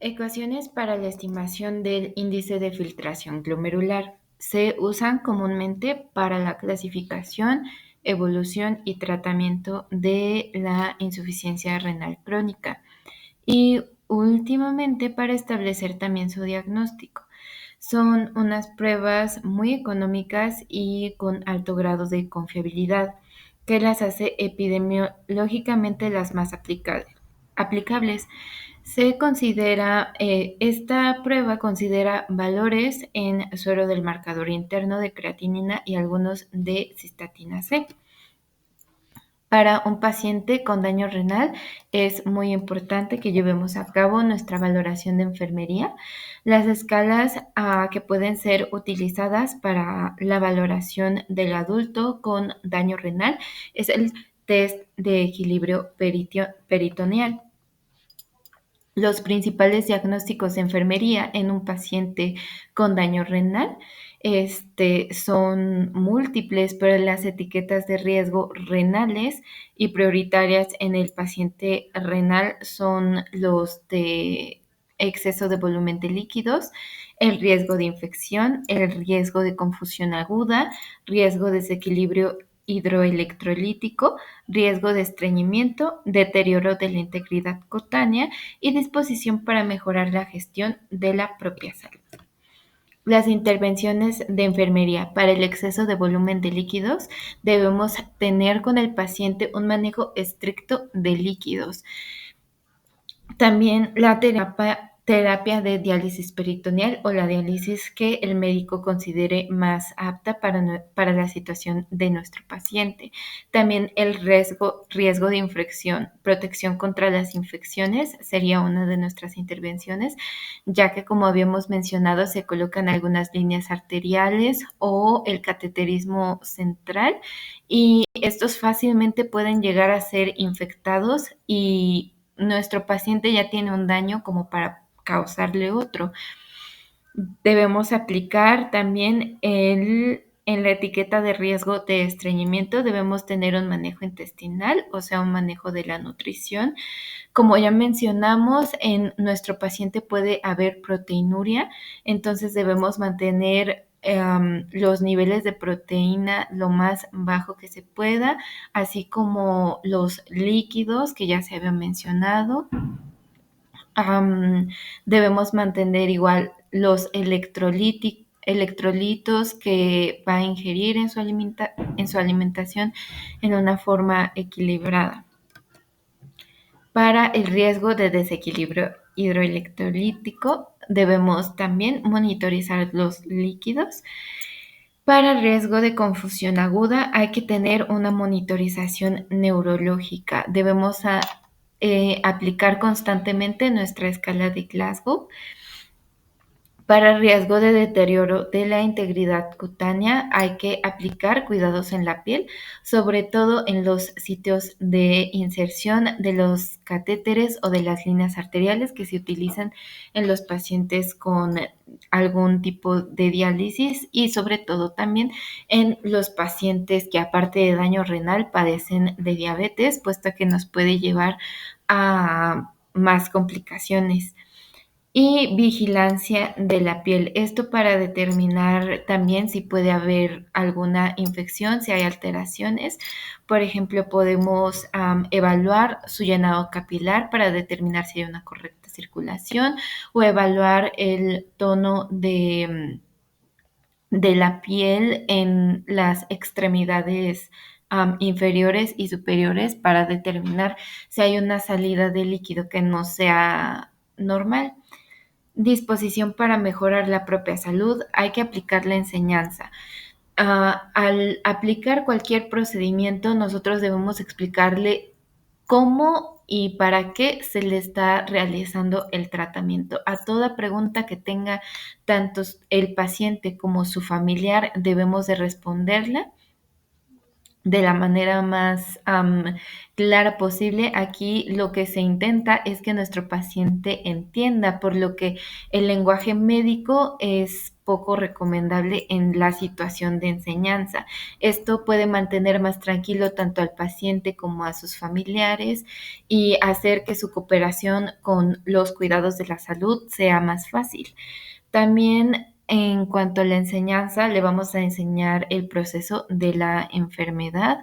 Ecuaciones para la estimación del índice de filtración glomerular se usan comúnmente para la clasificación, evolución y tratamiento de la insuficiencia renal crónica y últimamente para establecer también su diagnóstico. Son unas pruebas muy económicas y con alto grado de confiabilidad que las hace epidemiológicamente las más aplicables. Esta prueba considera valores en suero del marcador interno de creatinina y algunos de cistatina C. Para un paciente con daño renal es muy importante que llevemos a cabo nuestra valoración de enfermería. Las escalas que pueden ser utilizadas para la valoración del adulto con daño renal es el test de equilibrio peritoneal. Los principales diagnósticos de enfermería en un paciente con daño renal son múltiples, pero las etiquetas de riesgo renales y prioritarias en el paciente renal son los de exceso de volumen de líquidos, el riesgo de infección, el riesgo de confusión aguda, riesgo de desequilibrio hidroelectrolítico, riesgo de estreñimiento, deterioro de la integridad cutánea y disposición para mejorar la gestión de la propia salud. Las intervenciones de enfermería para el exceso de volumen de líquidos debemos tener con el paciente un manejo estricto de líquidos. También la terapia de diálisis peritoneal o la diálisis que el médico considere más apta para la situación de nuestro paciente. También el riesgo de infección, protección contra las infecciones sería una de nuestras intervenciones, ya que como habíamos mencionado se colocan algunas líneas arteriales o el cateterismo central y estos fácilmente pueden llegar a ser infectados y nuestro paciente ya tiene un daño como para causarle otro. Debemos aplicar también en la etiqueta de riesgo de estreñimiento, debemos tener un manejo intestinal, o sea, un manejo de la nutrición. Como ya mencionamos, en nuestro paciente puede haber proteinuria, entonces debemos mantener los niveles de proteína lo más bajo que se pueda, así como los líquidos que ya se habían mencionado. Debemos mantener igual los electrolitos que va a ingerir en su alimentación en una forma equilibrada. Para el riesgo de desequilibrio hidroelectrolítico debemos también monitorizar los líquidos. Para riesgo de confusión aguda hay que tener una monitorización neurológica. Debemos aplicar constantemente nuestra escala de Glasgow. Para riesgo de deterioro de la integridad cutánea hay que aplicar cuidados en la piel, sobre todo en los sitios de inserción de los catéteres o de las líneas arteriales que se utilizan en los pacientes con algún tipo de diálisis y sobre todo también en los pacientes que aparte de daño renal padecen de diabetes, puesto que nos puede llevar a más complicaciones. Y vigilancia de la piel. Esto para determinar también si puede haber alguna infección, si hay alteraciones. Por ejemplo, podemos evaluar su llenado capilar para determinar si hay una correcta circulación o evaluar el tono de la piel en las extremidades inferiores y superiores para determinar si hay una salida de líquido que no sea normal. Disposición para mejorar la propia salud, hay que aplicar la enseñanza. Al aplicar cualquier procedimiento, nosotros debemos explicarle cómo y para qué se le está realizando el tratamiento. A toda pregunta que tenga tanto el paciente como su familiar debemos de responderla de la manera más clara posible. Aquí lo que se intenta es que nuestro paciente entienda, por lo que el lenguaje médico es poco recomendable en la situación de enseñanza. Esto puede mantener más tranquilo tanto al paciente como a sus familiares y hacer que su cooperación con los cuidados de la salud sea más fácil. También en cuanto a la enseñanza, le vamos a enseñar el proceso de la enfermedad,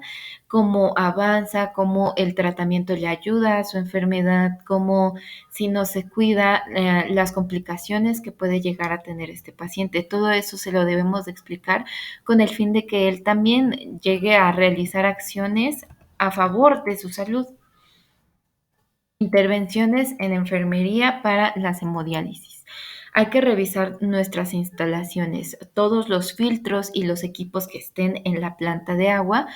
cómo avanza, cómo el tratamiento le ayuda a su enfermedad, cómo si no se cuida, las complicaciones que puede llegar a tener este paciente. Todo eso se lo debemos de explicar con el fin de que él también llegue a realizar acciones a favor de su salud. Intervenciones en enfermería para las hemodiálisis. Hay que revisar nuestras instalaciones. Todos los filtros y los equipos que estén en la planta de agua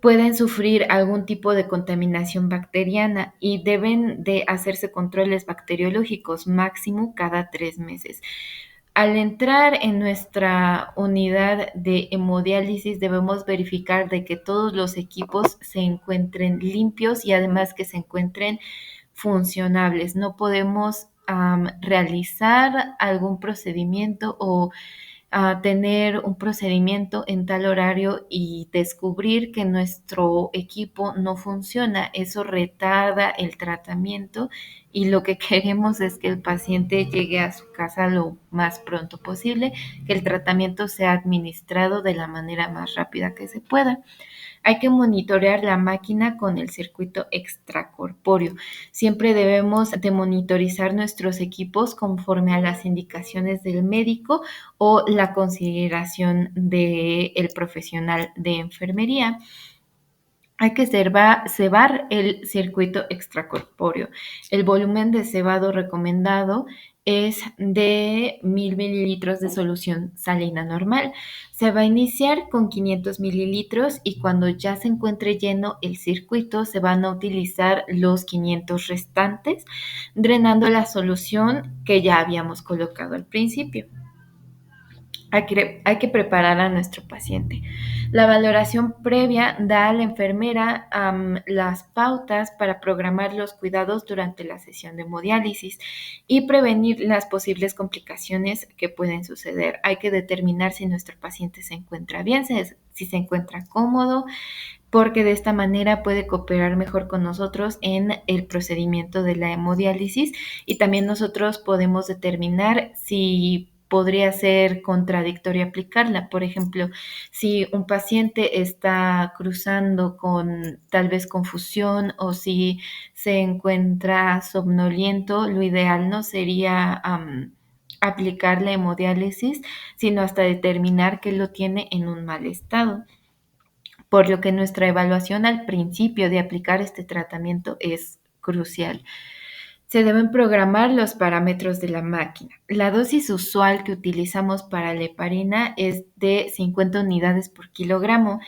pueden sufrir algún tipo de contaminación bacteriana y deben de hacerse controles bacteriológicos máximo cada 3 meses. Al entrar en nuestra unidad de hemodiálisis debemos verificar de que todos los equipos se encuentren limpios y además que se encuentren funcionables. No podemos realizar algún procedimiento o tener un procedimiento en tal horario y descubrir que nuestro equipo no funciona. Eso retarda el tratamiento y lo que queremos es que el paciente llegue a su casa lo más pronto posible, que el tratamiento sea administrado de la manera más rápida que se pueda. Hay que monitorear la máquina con el circuito extracorpóreo. Siempre debemos de monitorizar nuestros equipos conforme a las indicaciones del médico o la consideración del profesional de enfermería. Hay que cebar el circuito extracorpóreo. El volumen de cebado recomendado es de 1000 mililitros de solución salina normal. Se va a iniciar con 500 mililitros y cuando ya se encuentre lleno el circuito se van a utilizar los 500 restantes, drenando la solución que ya habíamos colocado al principio. Hay que preparar a nuestro paciente. La valoración previa da a la enfermera las pautas para programar los cuidados durante la sesión de hemodiálisis y prevenir las posibles complicaciones que pueden suceder. Hay que determinar si nuestro paciente se encuentra bien, si se encuentra cómodo, porque de esta manera puede cooperar mejor con nosotros en el procedimiento de la hemodiálisis y también nosotros podemos determinar si podría ser contradictorio aplicarla. Por ejemplo, si un paciente está cruzando con tal vez confusión o si se encuentra somnoliento, lo ideal no sería aplicar la hemodiálisis, sino hasta determinar que lo tiene en un mal estado, por lo que nuestra evaluación al principio de aplicar este tratamiento es crucial. Se deben programar los parámetros de la máquina. La dosis usual que utilizamos para la heparina es de 50 unidades por kilogramo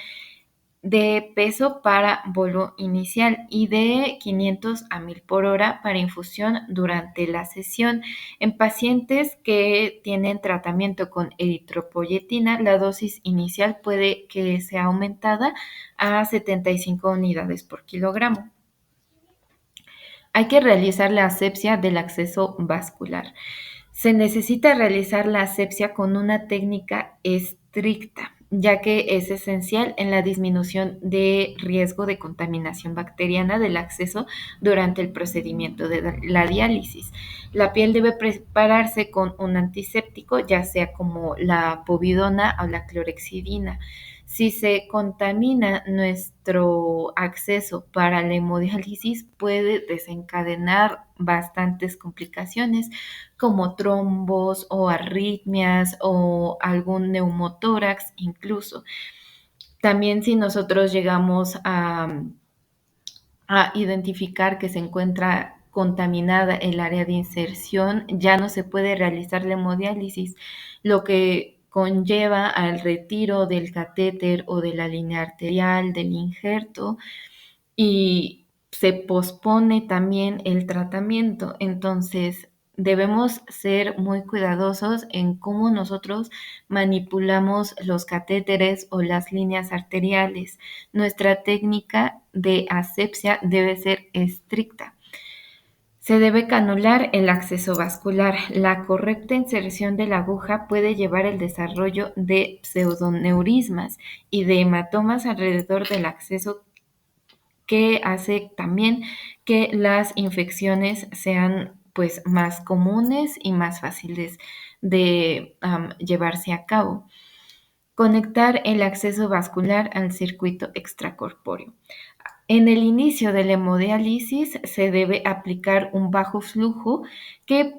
de peso para bolo inicial y de 500 a 1000 por hora para infusión durante la sesión. En pacientes que tienen tratamiento con eritropoyetina, la dosis inicial puede que sea aumentada a 75 unidades por kilogramo. Hay que realizar la asepsia del acceso vascular. Se necesita realizar la asepsia con una técnica estricta, ya que es esencial en la disminución de riesgo de contaminación bacteriana del acceso durante el procedimiento de la diálisis. La piel debe prepararse con un antiséptico, ya sea como la povidona o la clorexidina. Si se contamina nuestro acceso para la hemodiálisis, puede desencadenar bastantes complicaciones como trombos o arritmias o algún neumotórax incluso. También si nosotros llegamos a identificar que se encuentra contaminada el área de inserción, ya no se puede realizar la hemodiálisis, lo que conlleva al retiro del catéter o de la línea arterial, del injerto, y se pospone también el tratamiento. Entonces, debemos ser muy cuidadosos en cómo nosotros manipulamos los catéteres o las líneas arteriales. Nuestra técnica de asepsia debe ser estricta. Se debe canular el acceso vascular. La correcta inserción de la aguja puede llevar al desarrollo de pseudoneurismas y de hematomas alrededor del acceso, que hace también que las infecciones sean pues más comunes y más fáciles de llevarse a cabo. Conectar el acceso vascular al circuito extracorpóreo. En el inicio de la hemodiálisis se debe aplicar un bajo flujo que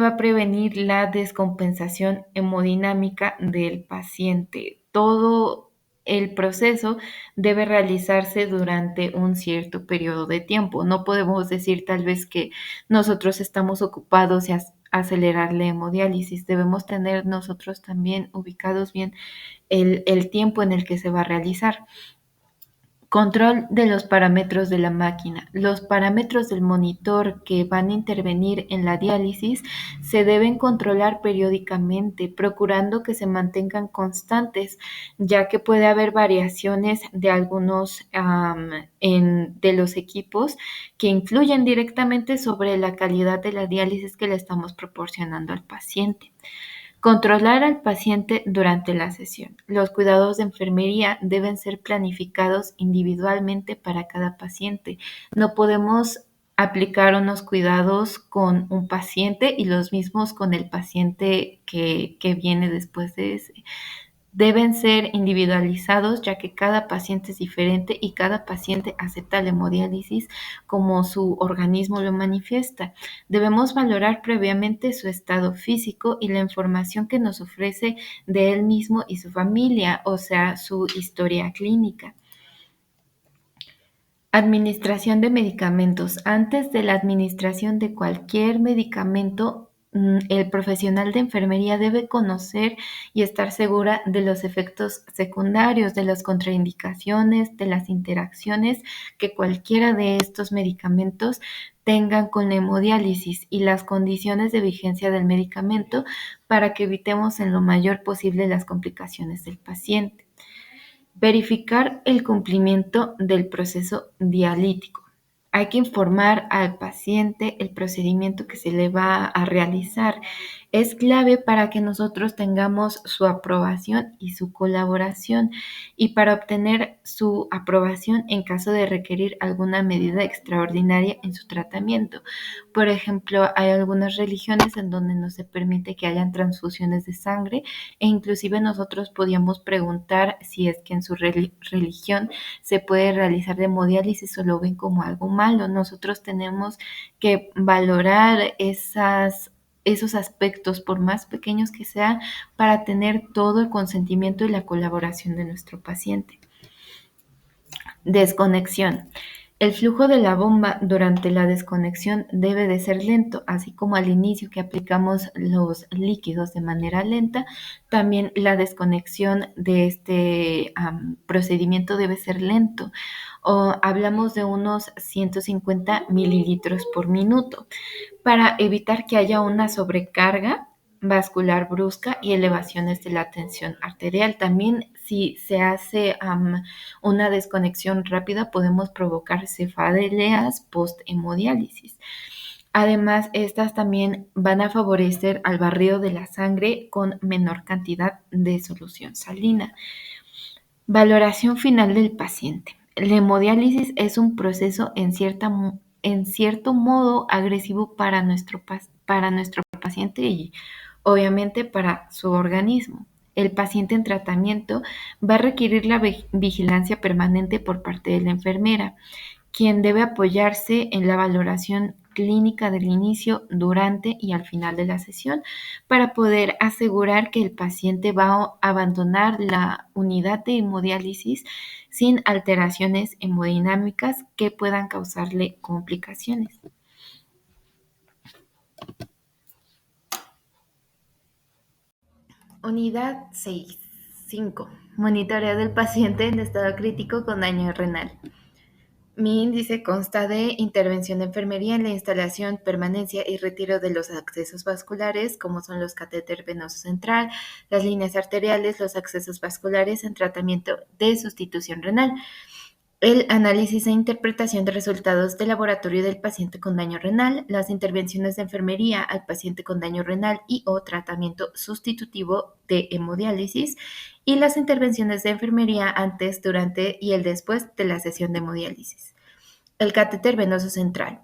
va a prevenir la descompensación hemodinámica del paciente. Todo el proceso debe realizarse durante un cierto periodo de tiempo. No podemos decir tal vez que nosotros estamos ocupados y acelerar la hemodiálisis. Debemos tener nosotros también ubicados bien el tiempo en el que se va a realizar. Control de los parámetros de la máquina. Los parámetros del monitor que van a intervenir en la diálisis se deben controlar periódicamente, procurando que se mantengan constantes, ya que puede haber variaciones de algunos de los equipos que influyen directamente sobre la calidad de la diálisis que le estamos proporcionando al paciente. Controlar al paciente durante la sesión. Los cuidados de enfermería deben ser planificados individualmente para cada paciente. No podemos aplicar unos cuidados con un paciente y los mismos con el paciente que viene después de ese. Deben ser individualizados, ya que cada paciente es diferente y cada paciente acepta la hemodiálisis como su organismo lo manifiesta. Debemos valorar previamente su estado físico y la información que nos ofrece de él mismo y su familia, o sea, su historia clínica. Administración de medicamentos. Antes de la administración de cualquier medicamento, el profesional de enfermería debe conocer y estar segura de los efectos secundarios, de las contraindicaciones, de las interacciones que cualquiera de estos medicamentos tengan con la hemodiálisis y las condiciones de vigencia del medicamento para que evitemos en lo mayor posible las complicaciones del paciente. Verificar el cumplimiento del proceso dialítico. Hay que informar al paciente el procedimiento que se le va a realizar. Es clave para que nosotros tengamos su aprobación y su colaboración, y para obtener su aprobación en caso de requerir alguna medida extraordinaria en su tratamiento. Por ejemplo, hay algunas religiones en donde no se permite que hayan transfusiones de sangre, e inclusive nosotros podíamos preguntar si es que en su religión se puede realizar la hemodiálisis o lo ven como algo malo. Nosotros tenemos que valorar esos aspectos, por más pequeños que sean, para tener todo el consentimiento y la colaboración de nuestro paciente. Desconexión. El flujo de la bomba durante la desconexión debe de ser lento, así como al inicio que aplicamos los líquidos de manera lenta, también la desconexión de este procedimiento debe ser lento. Hablamos de unos 150 mililitros por minuto, para evitar que haya una sobrecarga vascular brusca y elevaciones de la tensión arterial. También, si se hace una desconexión rápida, podemos provocar cefaleas post-hemodiálisis. Además, estas también van a favorecer al barrido de la sangre con menor cantidad de solución salina. Valoración final del paciente. La hemodiálisis es un proceso en cierto modo agresivo para nuestro paciente y obviamente para su organismo. El paciente en tratamiento va a requerir la vigilancia permanente por parte de la enfermera, quien debe apoyarse en la valoración clínica del inicio, durante y al final de la sesión, para poder asegurar que el paciente va a abandonar la unidad de hemodiálisis sin alteraciones hemodinámicas que puedan causarle complicaciones. Unidad 6.5. Monitoreo del paciente en estado crítico con daño renal. Mi índice consta de intervención de enfermería en la instalación, permanencia y retiro de los accesos vasculares, como son los catéter venoso central, las líneas arteriales, los accesos vasculares en tratamiento de sustitución renal. El análisis e interpretación de resultados de laboratorio del paciente con daño renal, las intervenciones de enfermería al paciente con daño renal y o tratamiento sustitutivo de hemodiálisis y las intervenciones de enfermería antes, durante y el después de la sesión de hemodiálisis. El catéter venoso central.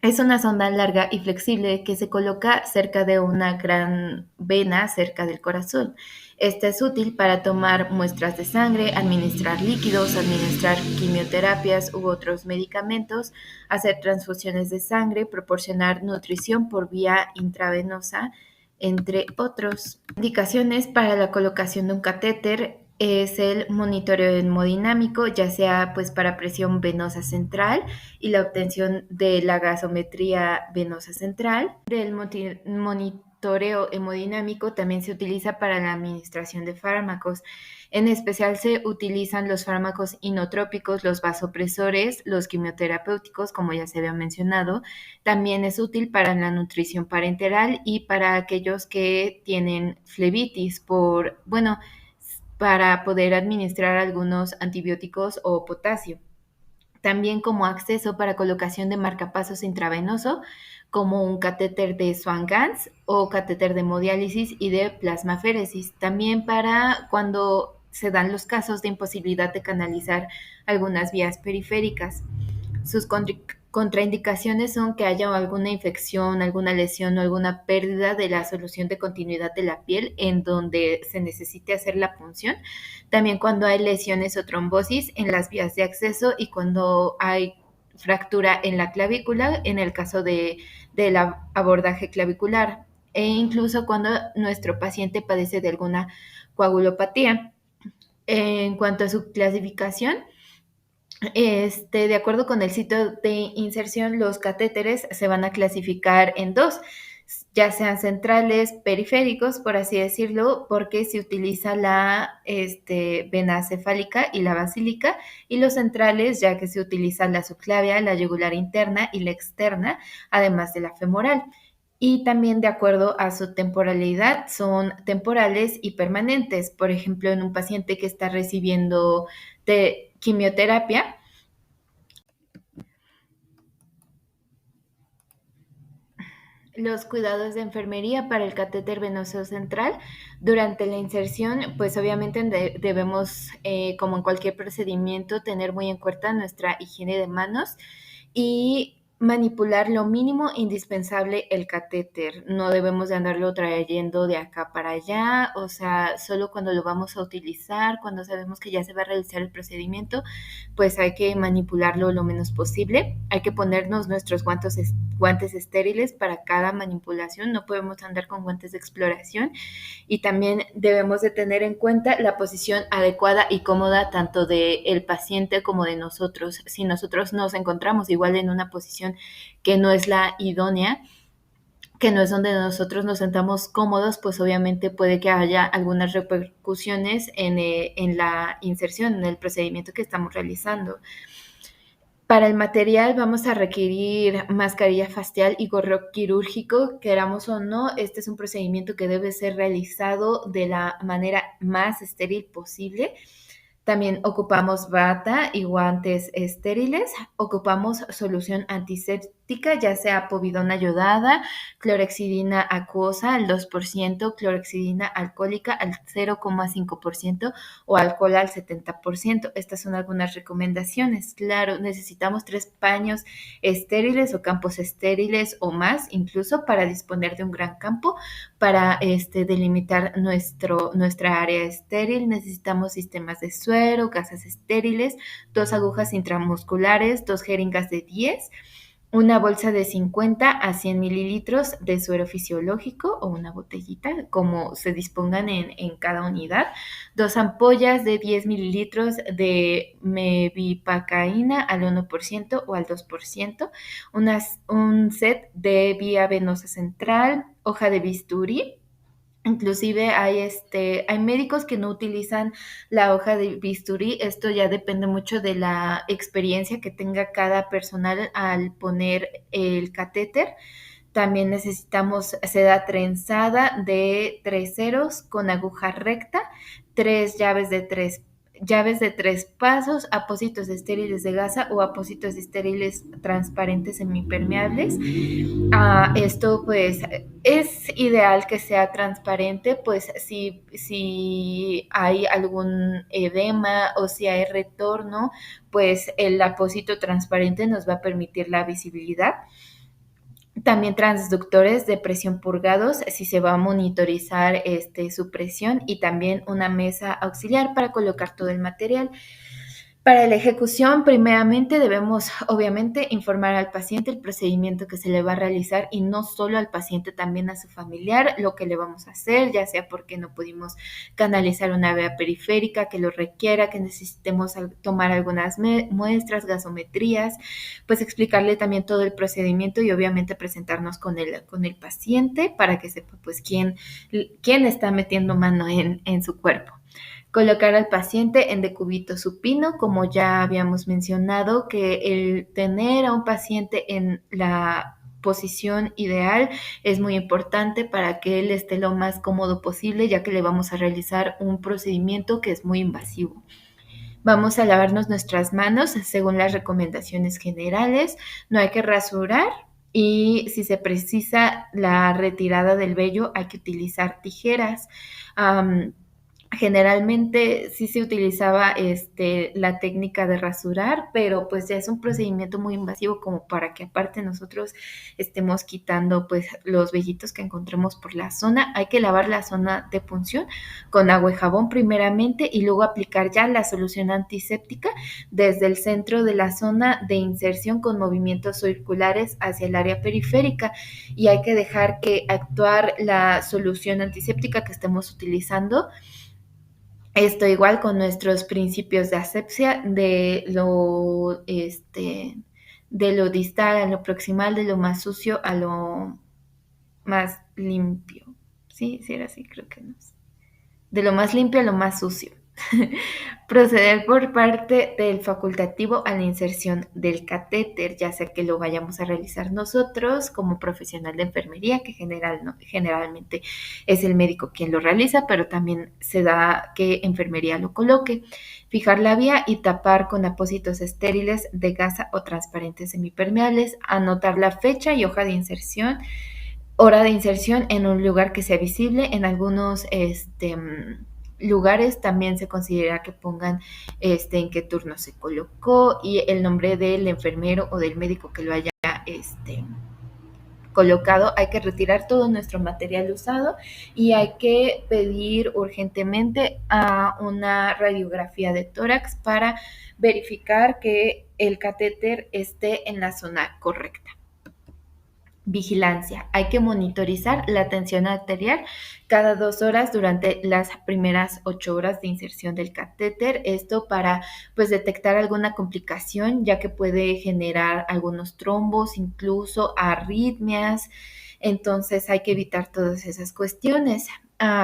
Es una sonda larga y flexible que se coloca cerca de una gran vena cerca del corazón. Esta es útil para tomar muestras de sangre, administrar líquidos, administrar quimioterapias u otros medicamentos, hacer transfusiones de sangre, proporcionar nutrición por vía intravenosa, entre otros. Indicaciones para la colocación de un catéter es el monitoreo hemodinámico, ya sea pues para presión venosa central y la obtención de la gasometría venosa central. Del monitoreo hemodinámico también se utiliza para la administración de fármacos. En especial se utilizan los fármacos inotrópicos, los vasopresores, los quimioterapéuticos, como ya se había mencionado. También es útil para la nutrición parenteral y para aquellos que tienen flebitis para poder administrar algunos antibióticos o potasio. También como acceso para colocación de marcapasos intravenoso, como un catéter de Swan-Ganz o catéter de hemodiálisis y de plasmaféresis. También para cuando se dan los casos de imposibilidad de canalizar algunas vías periféricas. Sus contraindicaciones son que haya alguna infección, alguna lesión o alguna pérdida de la solución de continuidad de la piel en donde se necesite hacer la punción. También cuando hay lesiones o trombosis en las vías de acceso y cuando hay fractura en la clavícula, en el caso del abordaje clavicular, e incluso cuando nuestro paciente padece de alguna coagulopatía. En cuanto a su clasificación, de acuerdo con el sitio de inserción, los catéteres se van a clasificar en dos, ya sean centrales, periféricos, por así decirlo, porque se utiliza la vena cefálica y la basílica, y los centrales, ya que se utiliza la subclavia, la yugular interna y la externa, además de la femoral. Y también de acuerdo a su temporalidad, son temporales y permanentes. Por ejemplo, en un paciente que está recibiendo de quimioterapia, los cuidados de enfermería para el catéter venoso central durante la inserción, pues obviamente debemos, como en cualquier procedimiento, tener muy en cuenta nuestra higiene de manos y manipular lo mínimo indispensable el catéter. No debemos de andarlo trayendo de acá para allá, o sea, solo cuando lo vamos a utilizar, cuando sabemos que ya se va a realizar el procedimiento, pues hay que manipularlo lo menos posible. Hay que ponernos nuestros guantes estériles para cada manipulación, no podemos andar con guantes de exploración, y también debemos de tener en cuenta la posición adecuada y cómoda tanto del paciente como de nosotros. Si nosotros nos encontramos igual en una posición que no es la idónea, que no es donde nosotros nos sentamos cómodos, pues obviamente puede que haya algunas repercusiones en la inserción, en el procedimiento que estamos realizando. Para el material vamos a requerir mascarilla facial y gorro quirúrgico, queramos o no. Este es un procedimiento que debe ser realizado de la manera más estéril posible. También ocupamos bata y guantes estériles. Ocupamos solución antiséptica, ya sea povidona yodada, clorexidina acuosa al 2%, clorexidina alcohólica al 0,5% o alcohol al 70%. Estas son algunas recomendaciones. Claro, necesitamos 3 paños estériles o campos estériles o más, incluso para disponer de un gran campo. Para delimitar nuestra área estéril, necesitamos sistemas de suero, gasas estériles, 2 agujas intramusculares, 2 jeringas de 10, una bolsa de 50 a 100 mililitros de suero fisiológico o una botellita, como se dispongan en cada unidad, 2 ampollas de 10 mililitros de mevipacaína al 1% o al 2%, un set de vía venosa central, hoja de bisturí, Inclusive hay médicos que no utilizan la hoja de bisturí. Esto ya depende mucho de la experiencia que tenga cada personal al poner el catéter. También necesitamos seda trenzada de 3 ceros con aguja recta, 3 llaves de 3 pasos, apósitos estériles de gasa o apósitos estériles transparentes semipermeables. Esto pues es ideal que sea transparente, pues si hay algún edema o si hay retorno, pues el apósito transparente nos va a permitir la visibilidad. También transductores de presión purgados si se va a monitorizar su presión, y también una mesa auxiliar para colocar todo el material. Para la ejecución, primeramente debemos, obviamente, informar al paciente el procedimiento que se le va a realizar, y no solo al paciente, también a su familiar, lo que le vamos a hacer, ya sea porque no pudimos canalizar una vía periférica que lo requiera, que necesitemos tomar algunas muestras, gasometrías, pues explicarle también todo el procedimiento y obviamente presentarnos con el paciente para que sepa pues quién está metiendo mano en su cuerpo. Colocar al paciente en decúbito supino, como ya habíamos mencionado, que el tener a un paciente en la posición ideal es muy importante para que él esté lo más cómodo posible, ya que le vamos a realizar un procedimiento que es muy invasivo. Vamos a lavarnos nuestras manos según las recomendaciones generales. No hay que rasurar, y si se precisa la retirada del vello hay que utilizar tijeras. Generalmente sí se utilizaba la técnica de rasurar, pero pues ya es un procedimiento muy invasivo como para que aparte nosotros estemos quitando pues los vellitos que encontremos por la zona. Hay que lavar la zona de punción con agua y jabón primeramente, y luego aplicar ya la solución antiséptica desde el centro de la zona de inserción con movimientos circulares hacia el área periférica, y hay que dejar que actuar la solución antiséptica que estemos utilizando. Esto igual con nuestros principios de asepsia, de lo distal a lo proximal, de lo más sucio a lo más limpio. Sí, sí era así, creo que no. De lo más limpio a lo más sucio. Proceder por parte del facultativo a la inserción del catéter, ya sea que lo vayamos a realizar nosotros como profesional de enfermería, que generalmente es el médico quien lo realiza, pero también se da que enfermería lo coloque. Fijar la vía y tapar con apósitos estériles de gasa o transparentes semipermeables. Anotar la fecha y hoja de inserción, hora de inserción en un lugar que sea visible. En algunos lugares también se considera que pongan en qué turno se colocó y el nombre del enfermero o del médico que lo haya colocado. Hay que retirar todo nuestro material usado y hay que pedir urgentemente a una radiografía de tórax para verificar que el catéter esté en la zona correcta. Vigilancia. Hay que monitorizar la tensión arterial cada 2 horas durante las primeras 8 horas de inserción del catéter. Esto para pues detectar alguna complicación, ya que puede generar algunos trombos, incluso arritmias. Entonces hay que evitar todas esas cuestiones.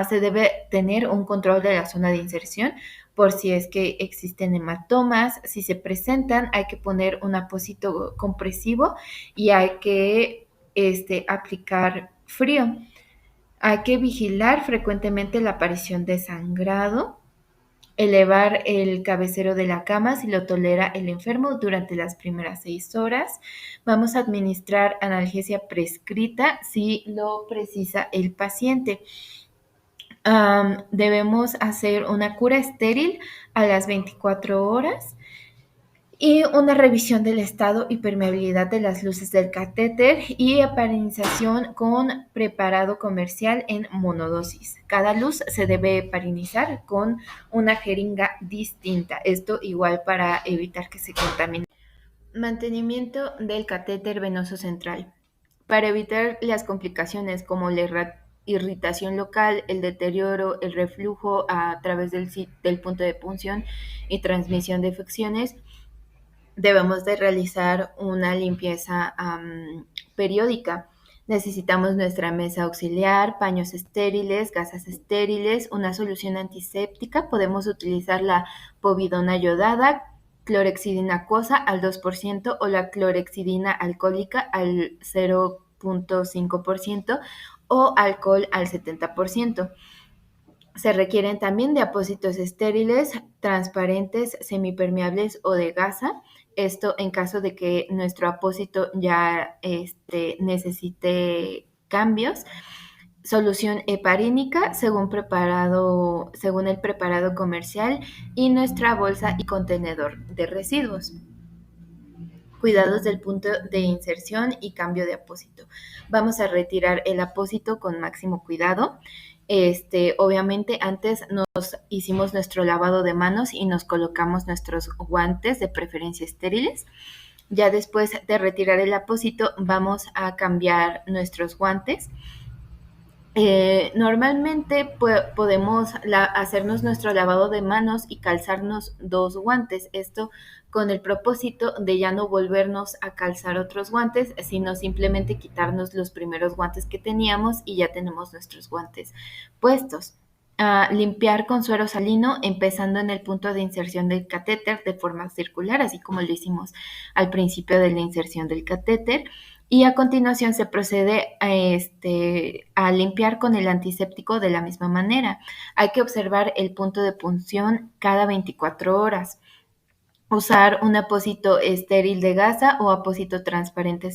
Se debe tener un control de la zona de inserción por si es que existen hematomas. Si se presentan, hay que poner un apósito compresivo y hay que aplicar frío. Hay que vigilar frecuentemente la aparición de sangrado, elevar el cabecero de la cama si lo tolera el enfermo durante las primeras 6 horas. Vamos a administrar analgesia prescrita si lo precisa el paciente. Debemos hacer una cura estéril a las 24 horas y una revisión del estado y permeabilidad de las luces del catéter y heparinización con preparado comercial en monodosis. Cada luz se debe heparinizar con una jeringa distinta. Esto igual para evitar que se contamine. Mantenimiento del catéter venoso central. Para evitar las complicaciones como la irritación local, el deterioro, el reflujo a través del punto de punción y transmisión de infecciones, debemos de realizar una limpieza periódica. Necesitamos nuestra mesa auxiliar, paños estériles, gasas estériles, una solución antiséptica. Podemos utilizar la povidona yodada, clorexidina acuosa al 2% o la clorexidina alcohólica al 0.5% o alcohol al 70%. Se requieren también de apósitos estériles, transparentes, semipermeables o de gasa. Esto en caso de que nuestro apósito ya necesite cambios. Solución heparínica según el preparado comercial y nuestra bolsa y contenedor de residuos. Cuidados del punto de inserción y cambio de apósito. Vamos a retirar el apósito con máximo cuidado. Obviamente antes nos hicimos nuestro lavado de manos y nos colocamos nuestros guantes, de preferencia estériles. Ya después de retirar el apósito vamos a cambiar nuestros guantes. Normalmente podemos hacernos nuestro lavado de manos y calzarnos 2 guantes. Esto con el propósito de ya no volvernos a calzar otros guantes, sino simplemente quitarnos los primeros guantes que teníamos y ya tenemos nuestros guantes puestos. Limpiar con suero salino, empezando en el punto de inserción del catéter de forma circular, así como lo hicimos al principio de la inserción del catéter. Y a continuación se procede a limpiar con el antiséptico de la misma manera. Hay que observar el punto de punción cada 24 horas. Usar un apósito estéril de gasa o apósito transparente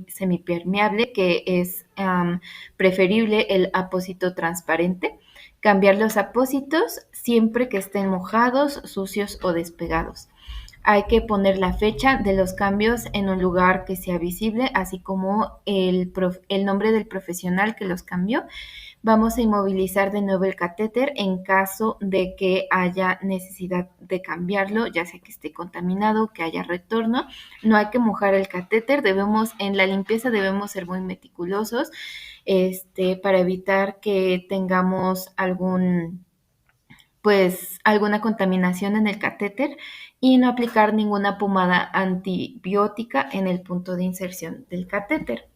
semipermeable, que es preferible el apósito transparente. Cambiar los apósitos siempre que estén mojados, sucios o despegados. Hay que poner la fecha de los cambios en un lugar que sea visible, así como el nombre del profesional que los cambió. Vamos a inmovilizar de nuevo el catéter en caso de que haya necesidad de cambiarlo, ya sea que esté contaminado, que haya retorno. No hay que mojar el catéter, en la limpieza debemos ser muy meticulosos, para evitar que tengamos alguna contaminación en el catéter y no aplicar ninguna pomada antibiótica en el punto de inserción del catéter.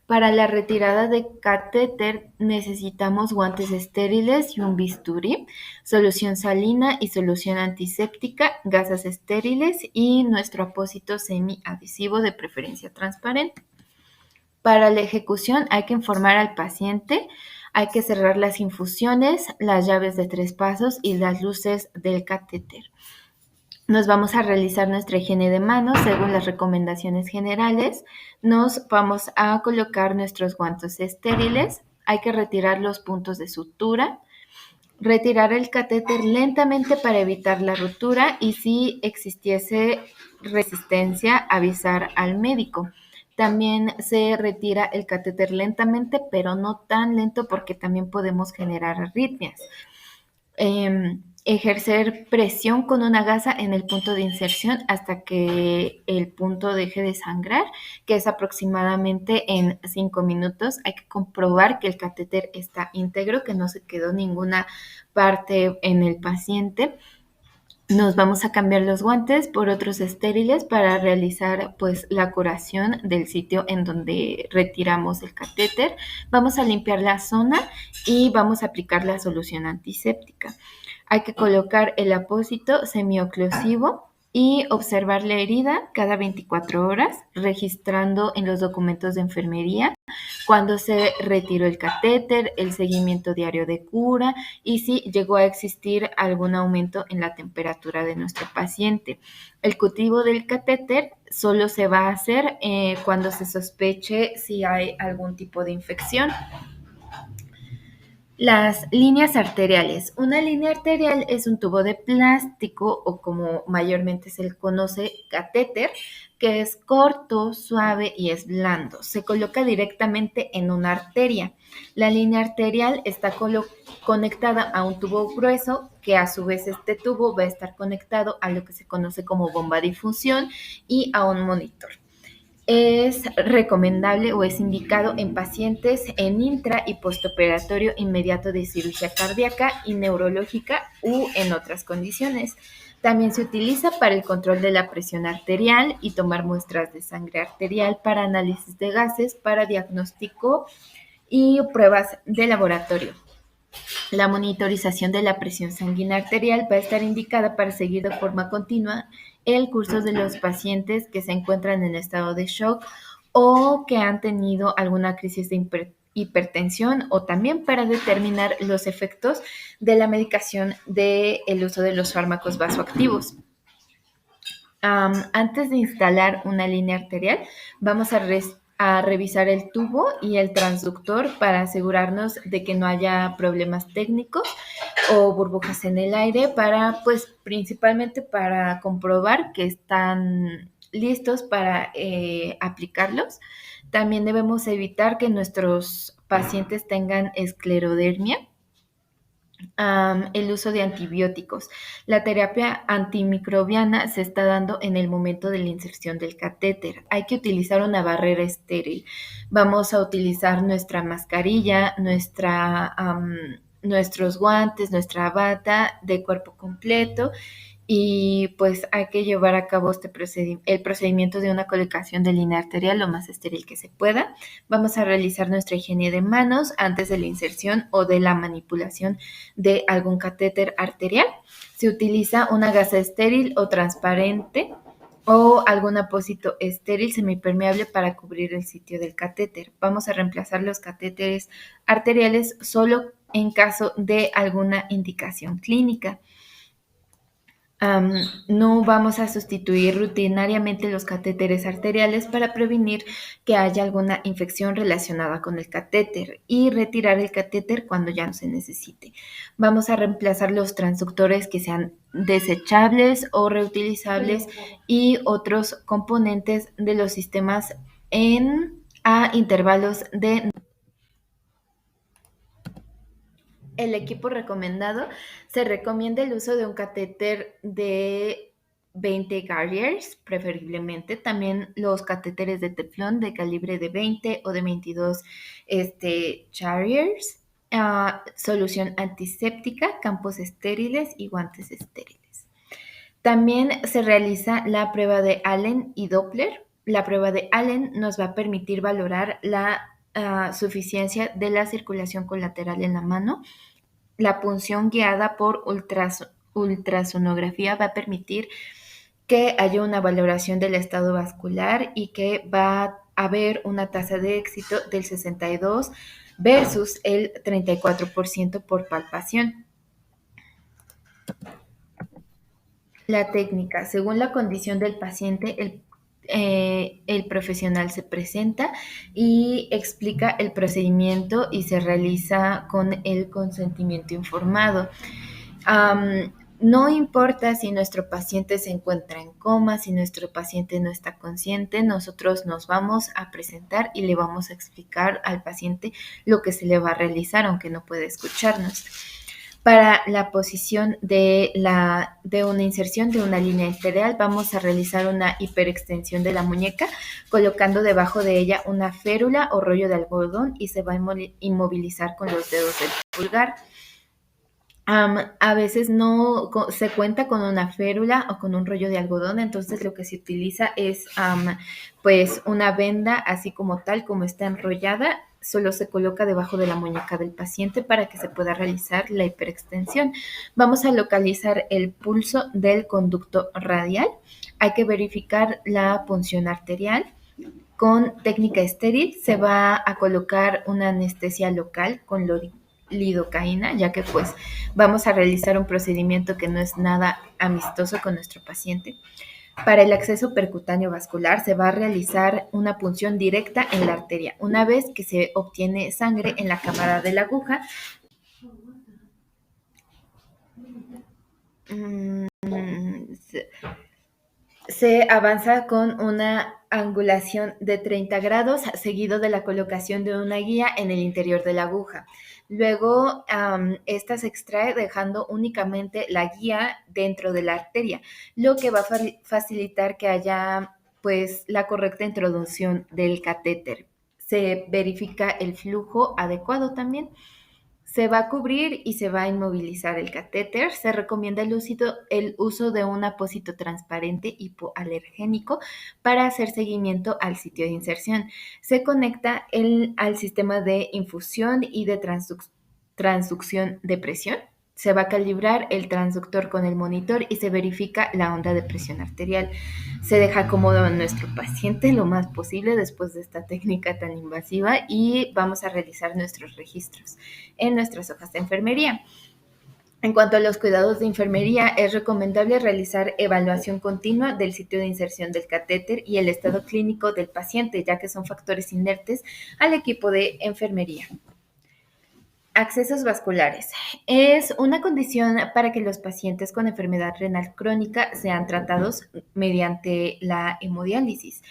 Para la retirada de catéter necesitamos guantes estériles y un bisturí, solución salina y solución antiséptica, gasas estériles y nuestro apósito semiadhesivo, de preferencia transparente. Para la ejecución hay que informar al paciente, hay que cerrar las infusiones, las llaves de 3 pasos y las luces del catéter. Nos vamos a realizar nuestra higiene de manos según las recomendaciones generales. Nos vamos a colocar nuestros guantes estériles. Hay que retirar los puntos de sutura. Retirar el catéter lentamente para evitar la rotura y si existiese resistencia, avisar al médico. También se retira el catéter lentamente, pero no tan lento porque también podemos generar arritmias. Ejercer presión con una gasa en el punto de inserción hasta que el punto deje de sangrar, que es aproximadamente en 5 minutos. Hay que comprobar que el catéter está íntegro, que no se quedó ninguna parte en el paciente. Nos vamos a cambiar los guantes por otros estériles para realizar la curación del sitio en donde retiramos el catéter. Vamos a limpiar la zona y vamos a aplicar la solución antiséptica. Hay que colocar el apósito semioclusivo y observar la herida cada 24 horas, registrando en los documentos de enfermería cuando se retiró el catéter, el seguimiento diario de cura y si llegó a existir algún aumento en la temperatura de nuestro paciente. El cultivo del catéter solo se va a hacer cuando se sospeche si hay algún tipo de infección. Las líneas arteriales. Una línea arterial es un tubo de plástico o, como mayormente se le conoce, catéter, que es corto, suave y es blando. Se coloca directamente en una arteria. La línea arterial está conectada a un tubo grueso, que a su vez este tubo va a estar conectado a lo que se conoce como bomba de difusión y a un monitor. Es recomendable o es indicado en pacientes en intra y postoperatorio inmediato de cirugía cardíaca y neurológica u en otras condiciones. También se utiliza para el control de la presión arterial y tomar muestras de sangre arterial para análisis de gases, para diagnóstico y pruebas de laboratorio. La monitorización de la presión sanguínea arterial va a estar indicada para seguir de forma continua el curso de los pacientes que se encuentran en estado de shock o que han tenido alguna crisis de hipertensión, o también para determinar los efectos de la medicación del uso de los fármacos vasoactivos. Antes de instalar una línea arterial, vamos a revisar el tubo y el transductor para asegurarnos de que no haya problemas técnicos o burbujas en el aire, pues principalmente para comprobar que están listos para aplicarlos. También debemos evitar que nuestros pacientes tengan esclerodermia. El uso de antibióticos. La terapia antimicrobiana se está dando en el momento de la inserción del catéter. Hay que utilizar una barrera estéril. Vamos a utilizar nuestra mascarilla, nuestros guantes, nuestra bata de cuerpo completo, y pues hay que llevar a cabo el procedimiento de una colocación de línea arterial lo más estéril que se pueda. Vamos a realizar nuestra higiene de manos antes de la inserción o de la manipulación de algún catéter arterial. Se utiliza una gasa estéril o transparente o algún apósito estéril semipermeable para cubrir el sitio del catéter. Vamos a reemplazar los catéteres arteriales solo en caso de alguna indicación clínica. No vamos a sustituir rutinariamente los catéteres arteriales para prevenir que haya alguna infección relacionada con el catéter y retirar el catéter cuando ya no se necesite. Vamos a reemplazar los transductores que sean desechables o reutilizables y otros componentes de los sistemas a intervalos de... El equipo recomendado: se recomienda el uso de un catéter de 20 Garriers, preferiblemente. También los catéteres de teflón de calibre de 20 o de 22 Charriers. Solución antiséptica, campos estériles y guantes estériles. También se realiza la prueba de Allen y Doppler. La prueba de Allen nos va a permitir valorar la suficiencia de la circulación colateral en la mano. La punción guiada por ultrasonografía va a permitir que haya una valoración del estado vascular y que va a haber una tasa de éxito del 62 versus el 34% por palpación. La técnica: según la condición del paciente, el profesional se presenta y explica el procedimiento y se realiza con el consentimiento informado. No importa si nuestro paciente se encuentra en coma, si nuestro paciente no está consciente, nosotros nos vamos a presentar y le vamos a explicar al paciente lo que se le va a realizar, aunque no puede escucharnos. Para la posición de una inserción de una línea arterial, vamos a realizar una hiperextensión de la muñeca, colocando debajo de ella una férula o rollo de algodón, y se va a inmovilizar con los dedos del pulgar. A veces no se cuenta con una férula o con un rollo de algodón, entonces lo que se utiliza es pues una venda, así como tal, como está enrollada, solo se coloca debajo de la muñeca del paciente para que se pueda realizar la hiperextensión. Vamos a localizar el pulso del conducto radial. Hay que verificar la punción arterial. Con técnica estéril se va a colocar una anestesia local con lidocaína, ya que pues vamos a realizar un procedimiento que no es nada amistoso con nuestro paciente. Para el acceso percutáneo vascular se va a realizar una punción directa en la arteria. Una vez que se obtiene sangre en la cámara de la aguja, se avanza con una angulación de 30 grados, seguido de la colocación de una guía en el interior de la aguja. Luego, esta se extrae dejando únicamente la guía dentro de la arteria, lo que va a facilitar que haya pues la correcta introducción del catéter. Se verifica el flujo adecuado también. Se va a cubrir y se va a inmovilizar el catéter. Se recomienda el uso de un apósito transparente hipoalergénico para hacer seguimiento al sitio de inserción. Se conecta al sistema de infusión y de transducción de presión. Se va a calibrar el transductor con el monitor y se verifica la onda de presión arterial. Se deja cómodo a nuestro paciente lo más posible después de esta técnica tan invasiva y vamos a realizar nuestros registros en nuestras hojas de enfermería. En cuanto a los cuidados de enfermería, es recomendable realizar evaluación continua del sitio de inserción del catéter y el estado clínico del paciente, ya que son factores inertes al equipo de enfermería. Accesos vasculares. Es una condición para que los pacientes con enfermedad renal crónica sean tratados mediante la hemodiálisis.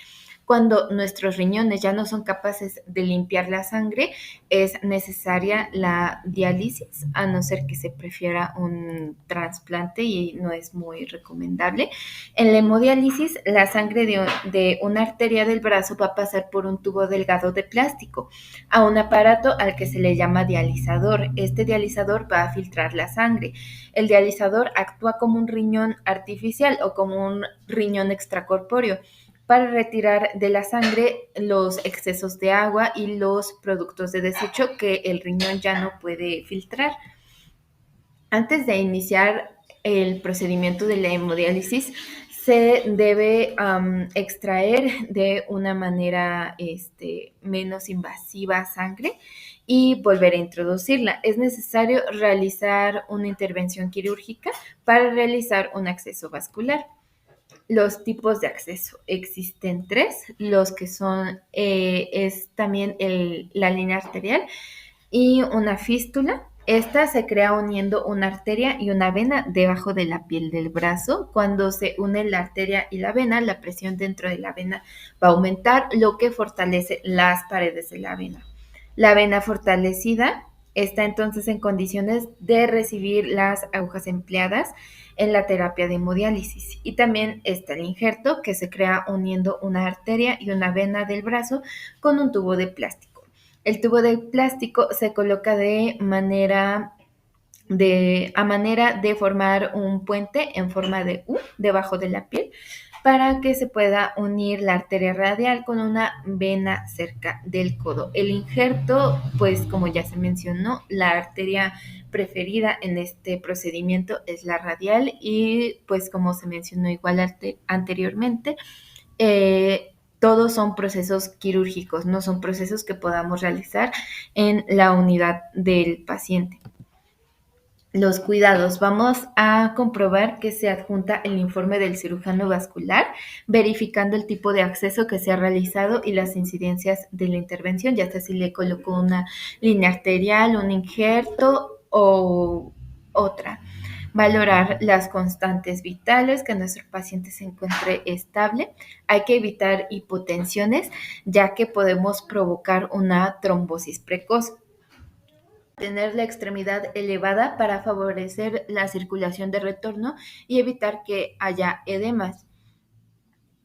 Cuando nuestros riñones ya no son capaces de limpiar la sangre, es necesaria la diálisis, a no ser que se prefiera un trasplante y no es muy recomendable. En la hemodiálisis, la sangre de una arteria del brazo va a pasar por un tubo delgado de plástico a un aparato al que se le llama dializador. Este dializador va a filtrar la sangre. El dializador actúa como un riñón artificial o como un riñón extracorpóreo para retirar de la sangre los excesos de agua y los productos de desecho que el riñón ya no puede filtrar. Antes de iniciar el procedimiento de la hemodiálisis, se debe extraer de una manera menos invasiva sangre y volver a introducirla. Es necesario realizar una intervención quirúrgica para realizar un acceso vascular. Los tipos de acceso. Existen tres, los que son, es también la línea arterial y una fístula. Esta se crea uniendo una arteria y una vena debajo de la piel del brazo. Cuando se une la arteria y la vena, la presión dentro de la vena va a aumentar, lo que fortalece las paredes de la vena. La vena fortalecida está entonces en condiciones de recibir las agujas empleadas en la terapia de hemodiálisis. Y también está el injerto, que se crea uniendo una arteria y una vena del brazo con un tubo de plástico. El tubo de plástico se coloca a manera de formar un puente en forma de U debajo de la piel para que se pueda unir la arteria radial con una vena cerca del codo. El injerto, pues como ya se mencionó, la arteria preferida en este procedimiento es la radial y pues como se mencionó igual anteriormente, todos son procesos quirúrgicos, no son procesos que podamos realizar en la unidad del paciente. Los cuidados. Vamos a comprobar que se adjunta el informe del cirujano vascular, verificando el tipo de acceso que se ha realizado y las incidencias de la intervención, ya sea si le colocó una línea arterial, un injerto o otra. Valorar las constantes vitales, que nuestro paciente se encuentre estable. Hay que evitar hipotensiones, ya que podemos provocar una trombosis precoz. Tener la extremidad elevada para favorecer la circulación de retorno y evitar que haya edemas.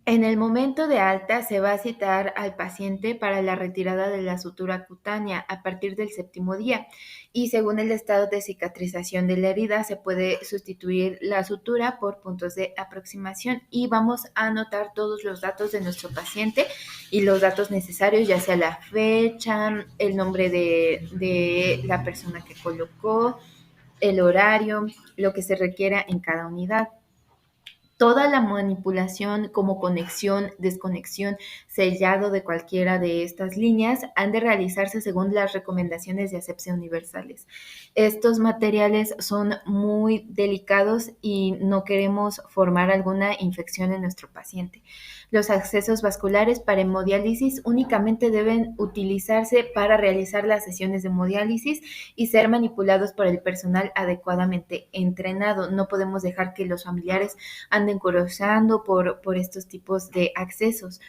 En el momento de alta se va a citar al paciente para la retirada de la sutura cutánea a partir del 7º día y según el estado de cicatrización de la herida se puede sustituir la sutura por puntos de aproximación y vamos a anotar todos los datos de nuestro paciente y los datos necesarios, ya sea la fecha, el nombre de la persona que colocó, el horario, lo que se requiera en cada unidad. Toda la manipulación como conexión, desconexión, sellado de cualquiera de estas líneas han de realizarse según las recomendaciones de asepsia universales. Estos materiales son muy delicados y no queremos formar alguna infección en nuestro paciente. Los accesos vasculares para hemodiálisis únicamente deben utilizarse para realizar las sesiones de hemodiálisis y ser manipulados por el personal adecuadamente entrenado. No podemos dejar que los familiares anden cruzando por estos tipos de accesos.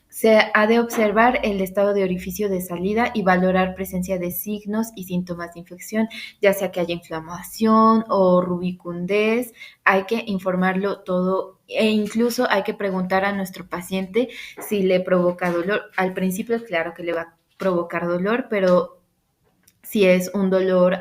Se ha de observar el estado de orificio de salida y valorar presencia de signos y síntomas de infección, ya sea que haya inflamación o rubicundez. Hay que informarlo todo e incluso hay que preguntar a nuestro paciente si le provoca dolor. Al principio, claro que le va a provocar dolor, pero si es un dolor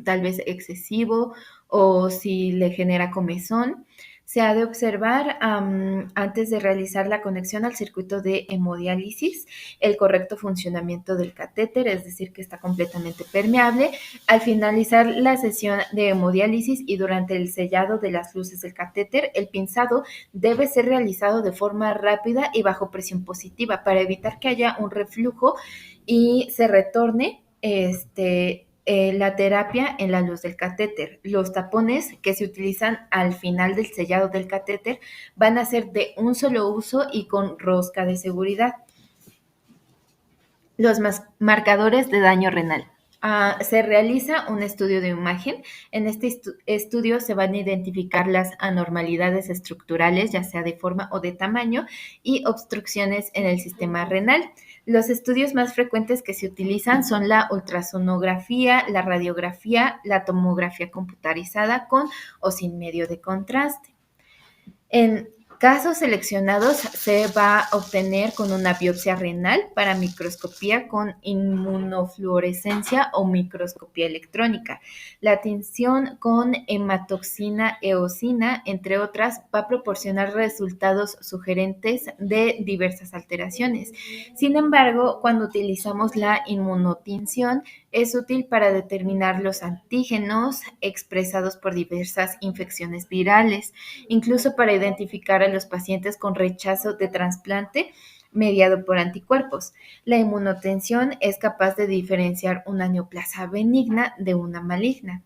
tal vez excesivo o si le genera comezón. Se ha de observar antes de realizar la conexión al circuito de hemodiálisis el correcto funcionamiento del catéter, es decir, que está completamente permeable. Al finalizar la sesión de hemodiálisis y durante el sellado de las luces del catéter, el pinzado debe ser realizado de forma rápida y bajo presión positiva para evitar que haya un reflujo y se retorne la terapia en la luz del catéter. Los tapones que se utilizan al final del sellado del catéter van a ser de un solo uso y con rosca de seguridad. Los marcadores de daño renal. Se realiza un estudio de imagen. En este estudio se van a identificar las anormalidades estructurales, ya sea de forma o de tamaño, y obstrucciones en el sistema renal. Los estudios más frecuentes que se utilizan son la ultrasonografía, la radiografía, la tomografía computarizada con o sin medio de contraste. En casos seleccionados se va a obtener con una biopsia renal para microscopía con inmunofluorescencia o microscopía electrónica. La tinción con hematoxina eosina, entre otras, va a proporcionar resultados sugerentes de diversas alteraciones. Sin embargo, cuando utilizamos la inmunotinción, es útil para determinar los antígenos expresados por diversas infecciones virales, incluso para identificar a los pacientes con rechazo de trasplante mediado por anticuerpos. La inmunotensión es capaz de diferenciar una neoplasia benigna de una maligna.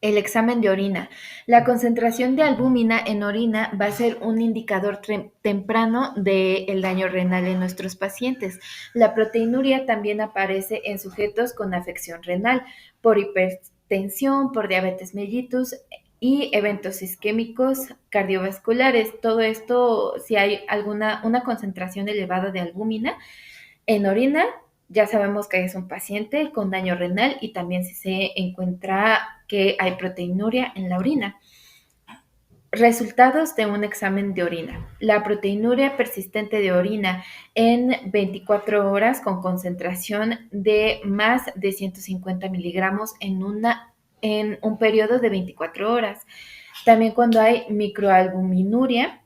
El examen de orina. La concentración de albúmina en orina va a ser un indicador temprano del daño renal en nuestros pacientes. La proteinuria también aparece en sujetos con afección renal por hipertensión, por diabetes mellitus y eventos isquémicos cardiovasculares. Todo esto, si hay una concentración elevada de albúmina en orina, ya sabemos que es un paciente con daño renal y también si se encuentra que hay proteinuria en la orina. Resultados de un examen de orina. La proteinuria persistente de orina en 24 horas con concentración de más de 150 miligramos en un periodo de 24 horas. También cuando hay microalbuminuria,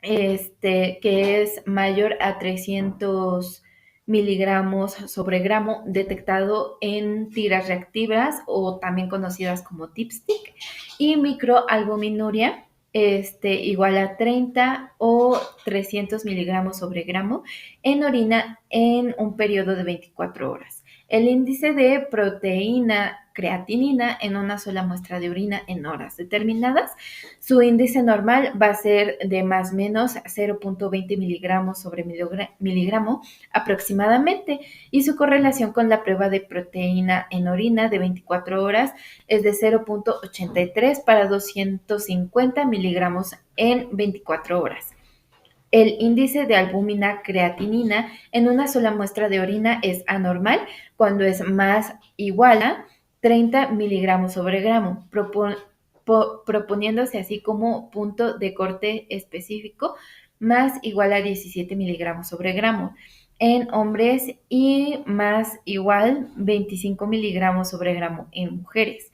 que es mayor a 300 miligramos sobre gramo detectado en tiras reactivas o también conocidas como dipstick, y microalbuminuria igual a 30 o 300 miligramos sobre gramo en orina en un periodo de 24 horas. El índice de proteína creatinina en una sola muestra de orina en horas determinadas. Su índice normal va a ser de más o menos 0.20 miligramos sobre miligramo aproximadamente, y su correlación con la prueba de proteína en orina de 24 horas es de 0.83 para 250 miligramos en 24 horas. El índice de albúmina creatinina en una sola muestra de orina es anormal cuando es más igual a 30 miligramos sobre gramo, proponiéndose así como punto de corte específico más igual a 17 miligramos sobre gramo en hombres y más igual 25 miligramos sobre gramo en mujeres.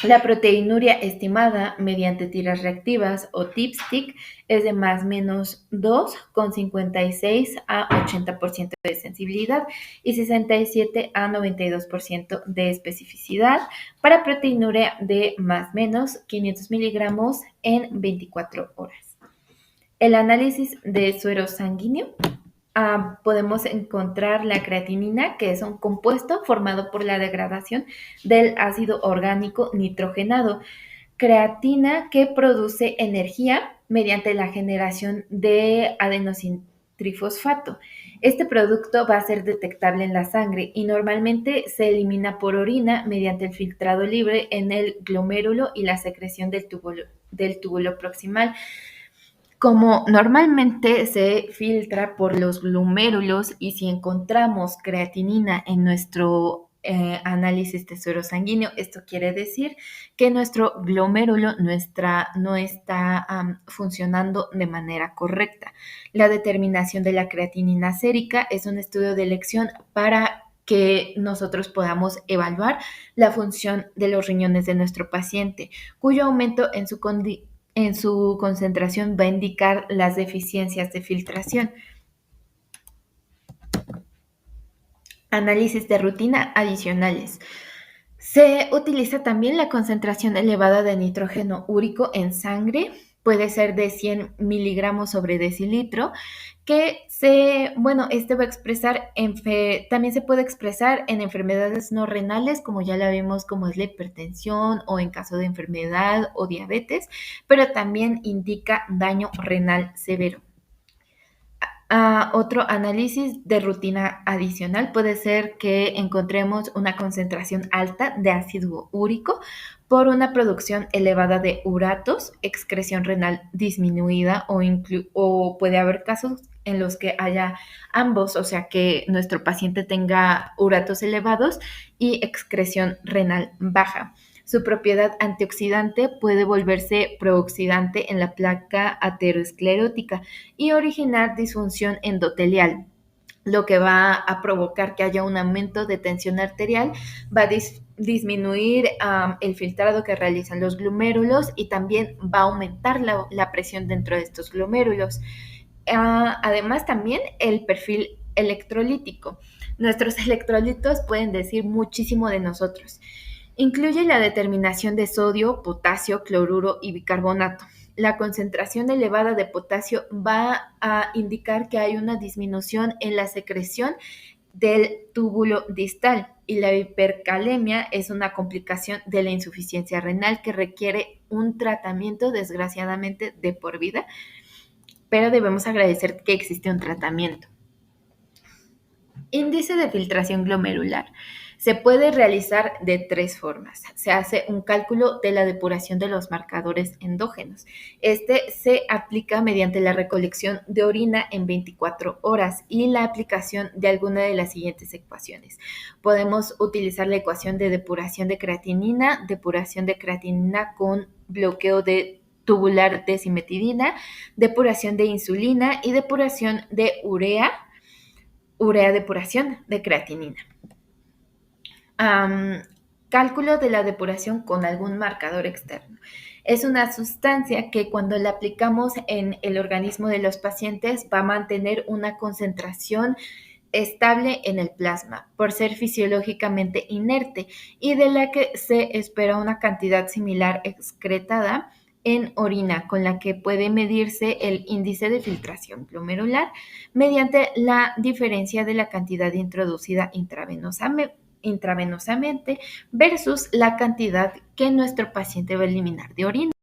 La proteinuria estimada mediante tiras reactivas o dipstick es de más o menos 2 con 56 a 80% de sensibilidad y 67 a 92% de especificidad para proteinuria de más o menos 500 miligramos en 24 horas. El análisis de suero sanguíneo. Podemos encontrar la creatinina, que es un compuesto formado por la degradación del ácido orgánico nitrogenado. Creatina que produce energía mediante la generación de adenosintrifosfato. Este producto va a ser detectable en la sangre y normalmente se elimina por orina mediante el filtrado libre en el glomérulo y la secreción del túbulo proximal. Como normalmente se filtra por los glomérulos y si encontramos creatinina en nuestro análisis de suero sanguíneo, esto quiere decir que nuestro glomérulo no está funcionando de manera correcta. La determinación de la creatinina sérica es un estudio de elección para que nosotros podamos evaluar la función de los riñones de nuestro paciente, cuyo aumento en su concentración va a indicar las deficiencias de filtración. Análisis de rutina adicionales. Se utiliza también la concentración elevada de nitrógeno úrico en sangre, puede ser de 100 miligramos sobre decilitro, este va a expresar, también se puede expresar en enfermedades no renales, como ya la vimos, como es la hipertensión o en caso de enfermedad o diabetes, pero también indica daño renal severo. Otro análisis de rutina adicional puede ser que encontremos una concentración alta de ácido úrico por una producción elevada de uratos, excreción renal disminuida o puede haber casos en los que haya ambos, o sea que nuestro paciente tenga uratos elevados y excreción renal baja. Su propiedad antioxidante puede volverse prooxidante en la placa aterosclerótica y originar disfunción endotelial, lo que va a provocar que haya un aumento de tensión arterial, va a disminuir el filtrado que realizan los glomérulos y también va a aumentar la presión dentro de estos glomérulos. Además, también el perfil electrolítico. Nuestros electrolitos pueden decir muchísimo de nosotros. Incluye la determinación de sodio, potasio, cloruro y bicarbonato. La concentración elevada de potasio va a indicar que hay una disminución en la secreción del túbulo distal y la hipercalemia es una complicación de la insuficiencia renal que requiere un tratamiento, desgraciadamente, de por vida, pero debemos agradecer que existe un tratamiento. Índice de filtración glomerular. Se puede realizar de tres formas. Se hace un cálculo de la depuración de los marcadores endógenos. Este se aplica mediante la recolección de orina en 24 horas y la aplicación de alguna de las siguientes ecuaciones. Podemos utilizar la ecuación de depuración de creatinina con bloqueo de tubular desimetidina, depuración de insulina y depuración de urea depuración de creatinina. Cálculo de la depuración con algún marcador externo. Es una sustancia que cuando la aplicamos en el organismo de los pacientes va a mantener una concentración estable en el plasma por ser fisiológicamente inerte y de la que se espera una cantidad similar excretada en orina, con la que puede medirse el índice de filtración glomerular mediante la diferencia de la cantidad introducida intravenosamente versus la cantidad que nuestro paciente va a eliminar de orina.